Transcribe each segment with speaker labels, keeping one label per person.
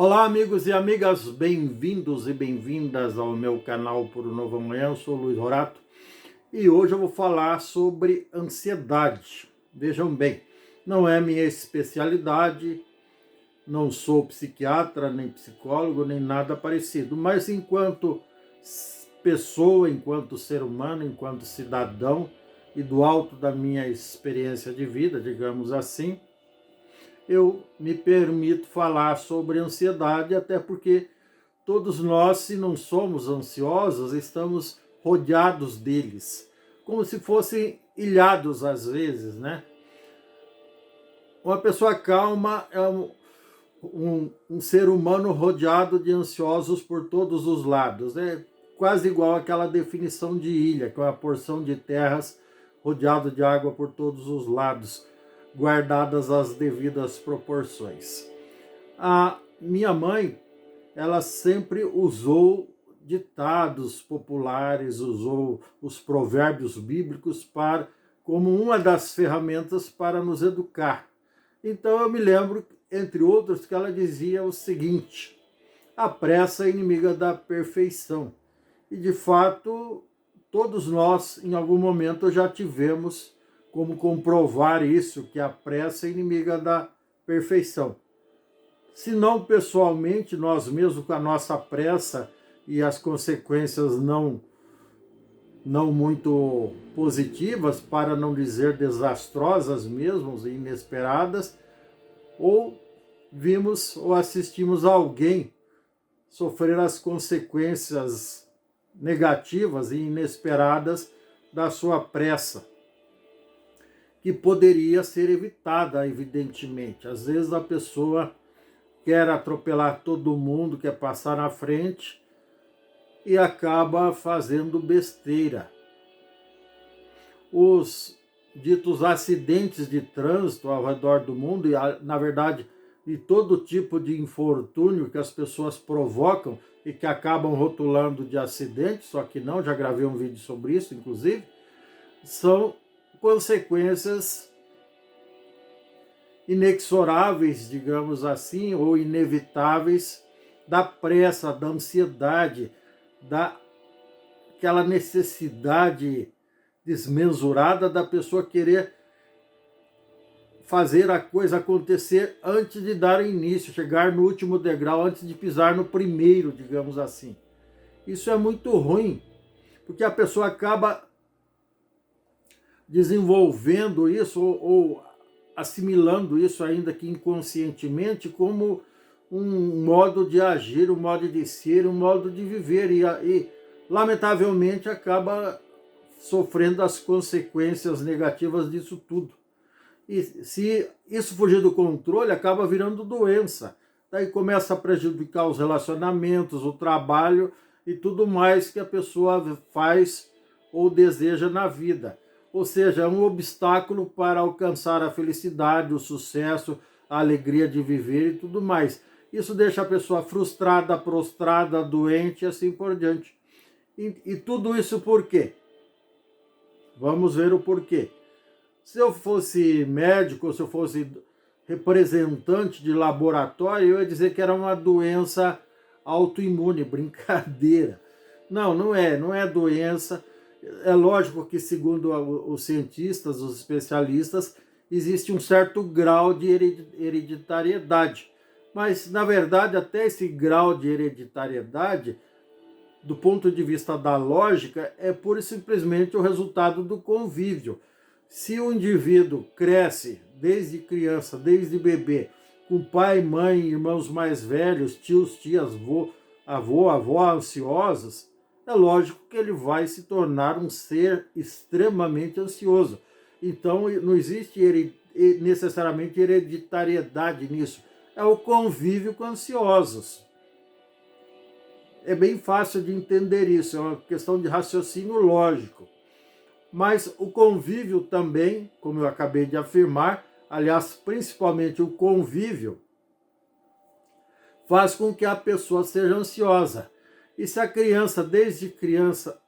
Speaker 1: Olá, amigos e amigas, bem-vindos e bem-vindas ao meu canal Por um Novo Amanhã. Eu sou o Luiz Rorato e hoje eu vou falar sobre ansiedade. Vejam bem, não é minha especialidade, não sou psiquiatra, nem psicólogo, nem nada parecido, mas enquanto pessoa, enquanto ser humano, enquanto cidadão e do alto da minha experiência de vida, digamos assim, eu me permito falar sobre ansiedade, até porque todos nós, se não somos ansiosos, estamos rodeados deles, como se fossem ilhados às vezes, né? Uma pessoa calma é um ser humano rodeado de ansiosos por todos os lados. É quase igual àquela definição de ilha, que é uma porção de terras rodeado de água por todos os lados, guardadas as devidas proporções. A minha mãe, ela sempre usou ditados populares, usou os provérbios bíblicos como uma das ferramentas para nos educar. Então eu me lembro, entre outros, que ela dizia o seguinte: a pressa é inimiga da perfeição. E de fato, todos nós, em algum momento, já tivemos como comprovar isso, que a pressa é inimiga da perfeição. Se não pessoalmente, nós mesmos com a nossa pressa e as consequências não muito positivas, para não dizer desastrosas mesmo, inesperadas, ou vimos ou assistimos a alguém sofrer as consequências negativas e inesperadas da sua pressa, que poderia ser evitada, evidentemente. Às vezes a pessoa quer atropelar todo mundo, quer passar na frente e acaba fazendo besteira. Os ditos acidentes de trânsito ao redor do mundo, e na verdade, de todo tipo de infortúnio que as pessoas provocam e que acabam rotulando de acidente, só que não, já gravei um vídeo sobre isso, inclusive, são consequências inexoráveis, digamos assim, ou inevitáveis da pressa, da ansiedade, daquela necessidade desmesurada da pessoa querer fazer a coisa acontecer antes de dar início, chegar no último degrau, antes de pisar no primeiro, digamos assim. Isso é muito ruim, porque a pessoa acaba desenvolvendo isso ou assimilando isso, ainda que inconscientemente, como um modo de agir, um modo de ser, um modo de viver e lamentavelmente acaba sofrendo as consequências negativas disso tudo. E se isso fugir do controle, acaba virando doença. Daí começa a prejudicar os relacionamentos, o trabalho e tudo mais que a pessoa faz ou deseja na vida. Ou seja, é um obstáculo para alcançar a felicidade, o sucesso, a alegria de viver e tudo mais. Isso deixa a pessoa frustrada, prostrada, doente e assim por diante. E tudo isso por quê? Vamos ver o porquê. Se eu fosse médico, se eu fosse representante de laboratório, eu ia dizer que era uma doença autoimune, brincadeira. Não é doença. É lógico que, segundo os cientistas, os especialistas, existe um certo grau de hereditariedade. Mas, na verdade, até esse grau de hereditariedade, do ponto de vista da lógica, é pura e simplesmente o resultado do convívio. Se o indivíduo cresce desde criança, desde bebê, com pai, mãe, irmãos mais velhos, tios, tias, avó ansiosos, é lógico que ele vai se tornar um ser extremamente ansioso. Então não existe necessariamente hereditariedade nisso. É o convívio com ansiosos. É bem fácil de entender isso, é uma questão de raciocínio lógico. Mas o convívio também, como eu acabei de afirmar, aliás, principalmente o convívio, faz com que a pessoa seja ansiosa. E se a criança, desde criança,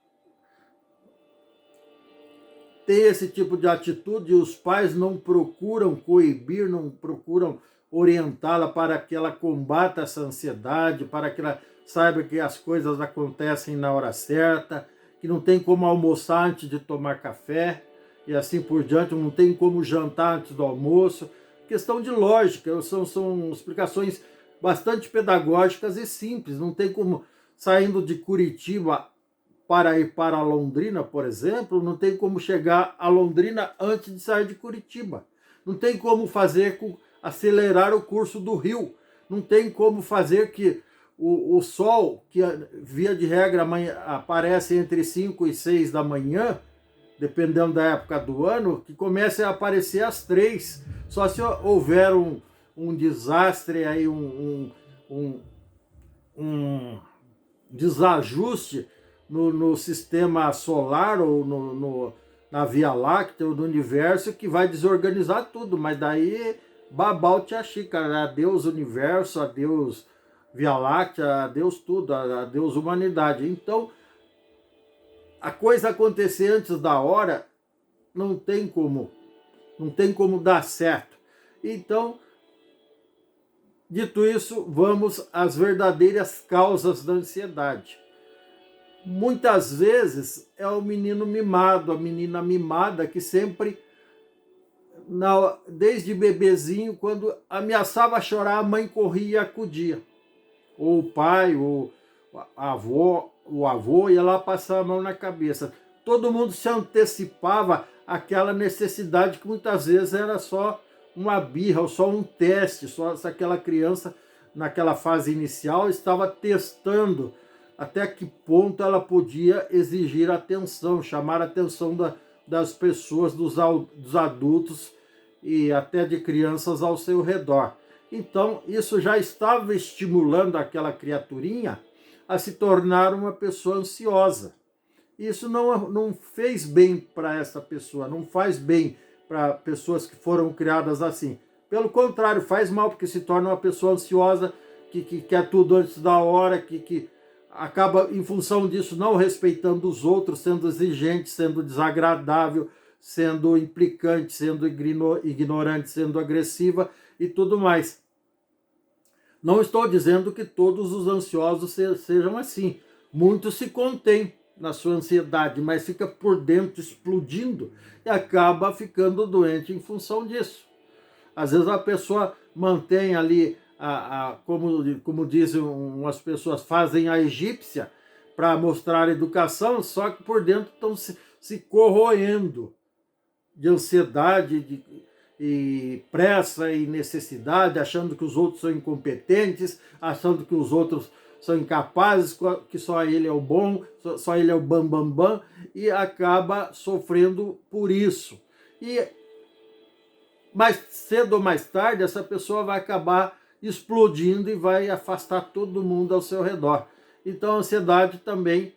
Speaker 1: tem esse tipo de atitude e os pais não procuram coibir, não procuram orientá-la para que ela combata essa ansiedade, para que ela saiba que as coisas acontecem na hora certa, que não tem como almoçar antes de tomar café e assim por diante, não tem como jantar antes do almoço. Questão de lógica, são explicações bastante pedagógicas e simples. Não tem como, saindo de Curitiba para ir para Londrina, por exemplo, não tem como chegar a Londrina antes de sair de Curitiba. Não tem como acelerar o curso do rio. Não tem como fazer que o sol, que via de regra aparece entre 5 e 6 da manhã, dependendo da época do ano, que comece a aparecer às 3. Só se houver um desastre, aí, um desajuste no sistema solar ou na Via Láctea ou no universo, que vai desorganizar tudo. Mas daí, babau tia xícara, adeus universo, adeus Via Láctea, adeus tudo, adeus humanidade. Então, a coisa acontecer antes da hora não tem como dar certo. Então, dito isso, vamos às verdadeiras causas da ansiedade. Muitas vezes é o menino mimado, a menina mimada, que sempre, desde bebezinho, quando ameaçava chorar, a mãe corria e acudia. Ou o pai, ou o avô ia lá passar a mão na cabeça. Todo mundo se antecipava àquela necessidade que muitas vezes era só uma birra, ou só um teste, só se aquela criança, naquela fase inicial, estava testando até que ponto ela podia exigir atenção, chamar a atenção das pessoas, dos adultos e até de crianças ao seu redor. Então, isso já estava estimulando aquela criaturinha a se tornar uma pessoa ansiosa. Isso não fez bem para essa pessoa, não faz bem para pessoas que foram criadas assim. Pelo contrário, faz mal, porque se torna uma pessoa ansiosa, que quer tudo antes da hora, que acaba, em função disso, não respeitando os outros, sendo exigente, sendo desagradável, sendo implicante, sendo ignorante, sendo agressiva e tudo mais. Não estou dizendo que todos os ansiosos sejam assim. Muitos se contêm na sua ansiedade, mas fica por dentro explodindo e acaba ficando doente em função disso. Às vezes a pessoa mantém ali, como dizem umas pessoas, fazem a egípcia para mostrar educação, só que por dentro estão se corroendo de ansiedade, e pressa e necessidade, achando que os outros são incompetentes, achando que os outros são incapazes, que só ele é o bom, só ele é o bam, e acaba sofrendo por isso. E mais cedo ou mais tarde, essa pessoa vai acabar explodindo e vai afastar todo mundo ao seu redor. Então a ansiedade também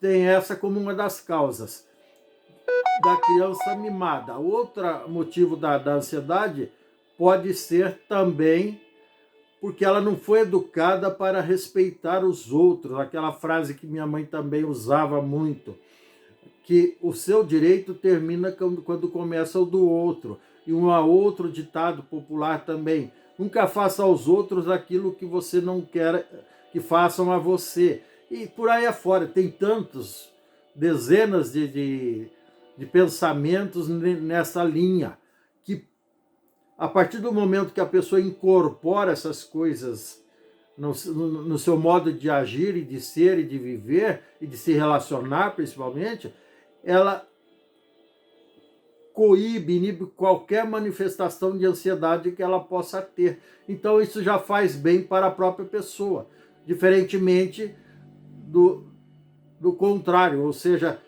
Speaker 1: tem essa como uma das causas da criança mimada. Outro motivo da ansiedade pode ser também porque ela não foi educada para respeitar os outros. Aquela frase que minha mãe também usava muito, que o seu direito termina quando começa o do outro. E um outro ditado popular também: nunca faça aos outros aquilo que você não quer que façam a você. E por aí afora, tem tantos, dezenas de pensamentos nessa linha, que a partir do momento que a pessoa incorpora essas coisas no seu modo de agir e de ser e de viver e de se relacionar principalmente, ela inibe qualquer manifestação de ansiedade que ela possa ter. Então isso já faz bem para a própria pessoa, diferentemente do contrário, ou seja,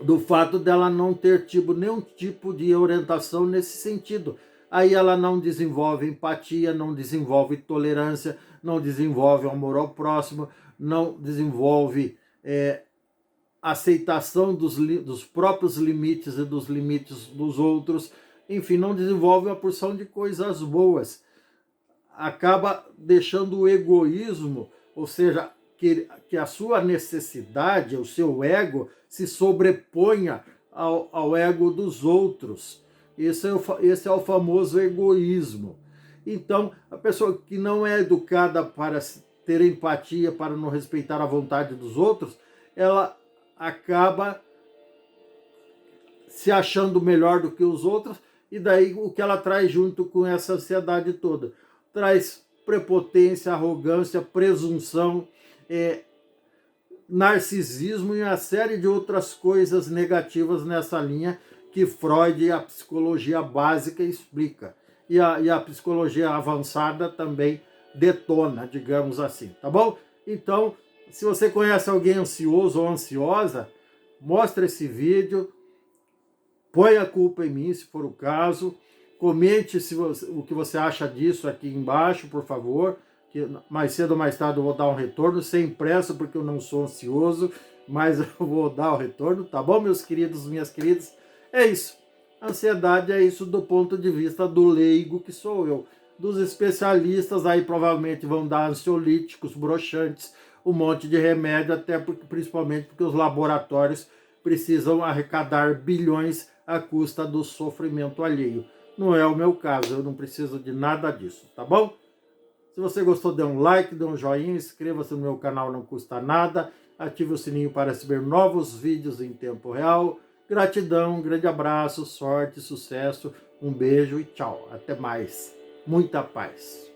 Speaker 1: do fato dela não ter tido nenhum tipo de orientação nesse sentido. Aí ela não desenvolve empatia, não desenvolve tolerância, não desenvolve amor ao próximo, não desenvolve aceitação dos próprios limites e dos limites dos outros. Enfim, não desenvolve uma porção de coisas boas. Acaba deixando o egoísmo, ou seja, que a sua necessidade, o seu ego, se sobreponha ao ego dos outros. Esse é o famoso egoísmo. Então, a pessoa que não é educada para ter empatia, para não respeitar a vontade dos outros, ela acaba se achando melhor do que os outros, e daí o que ela traz junto com essa ansiedade toda? Traz prepotência, arrogância, presunção, narcisismo e uma série de outras coisas negativas nessa linha que Freud e a psicologia básica explica. E a psicologia avançada também detona, digamos assim, tá bom? Então, se você conhece alguém ansioso ou ansiosa, mostre esse vídeo, põe a culpa em mim, se for o caso, comente o que você acha disso aqui embaixo, por favor, que mais cedo ou mais tarde eu vou dar um retorno, sem pressa, porque eu não sou ansioso, mas eu vou dar o retorno, tá bom, meus queridos, minhas queridas? É isso. Ansiedade é isso do ponto de vista do leigo que sou eu. Dos especialistas aí provavelmente vão dar ansiolíticos, broxantes, um monte de remédio, até porque, principalmente porque os laboratórios precisam arrecadar bilhões à custa do sofrimento alheio. Não é o meu caso, eu não preciso de nada disso, tá bom? Se você gostou, dê um like, dê um joinha, inscreva-se no meu canal, não custa nada. Ative o sininho para receber novos vídeos em tempo real. Gratidão, um grande abraço, sorte, sucesso, um beijo e tchau. Até mais. Muita paz.